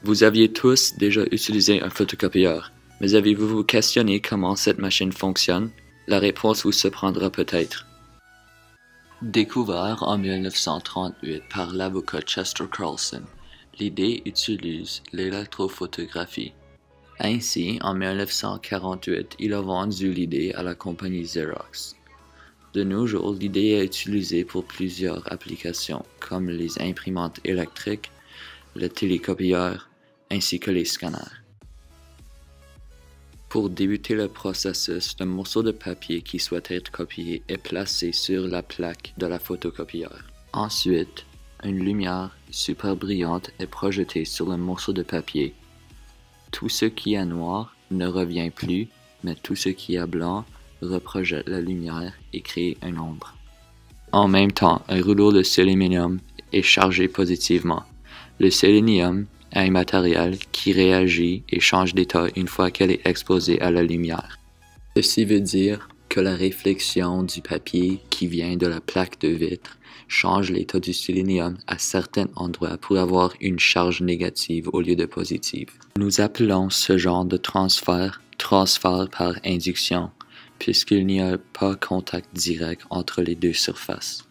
Vous aviez tous déjà utilisé un photocopieur, mais avez-vous vous questionné comment cette machine fonctionne? La réponse vous surprendra peut-être. Découvert en 1938 par l'avocat Chester Carlson, l'idée utilise l'électrophotographie. Ainsi, en 1948, il a vendu l'idée à la compagnie Xerox. De nos jours, l'idée est utilisée pour plusieurs applications, comme les imprimantes électriques, le télécopieur, ainsi que les scanners. Pour débuter le processus, le morceau de papier qui souhaite être copié est placé sur la plaque de la photocopieur. Ensuite, une lumière super brillante est projetée sur le morceau de papier. Tout ce qui est noir ne revient plus, mais tout ce qui est blanc reprojette la lumière et crée une ombre. En même temps, un rouleau de sélénium est chargé positivement. Le sélénium est un matériel qui réagit et change d'état une fois qu'elle est exposée à la lumière. Ceci veut dire que la réflexion du papier qui vient de la plaque de vitre change l'état du sélénium à certains endroits pour avoir une charge négative au lieu de positive. Nous appelons ce genre de transfert par induction, puisqu'il n'y a pas contact direct entre les deux surfaces.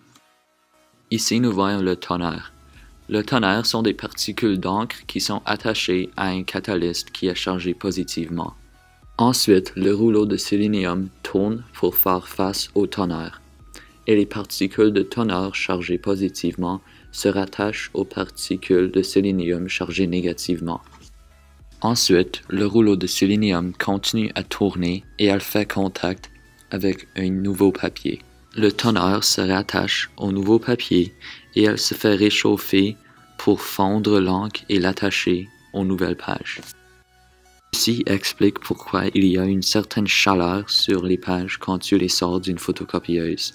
Ici, nous voyons le tonnerre. Le tonnerre sont des particules d'encre qui sont attachées à un catalyste qui est chargé positivement. Ensuite, le rouleau de sélénium tourne pour faire face au tonnerre, et les particules de tonnerre chargées positivement se rattachent aux particules de sélénium chargées négativement. Ensuite, le rouleau de sélénium continue à tourner et elle fait contact avec un nouveau papier. Le tonnerre se rattache au nouveau papier et elle se fait réchauffer pour fondre l'encre et l'attacher aux nouvelles pages. Ceci explique pourquoi il y a une certaine chaleur sur les pages quand tu les sors d'une photocopieuse.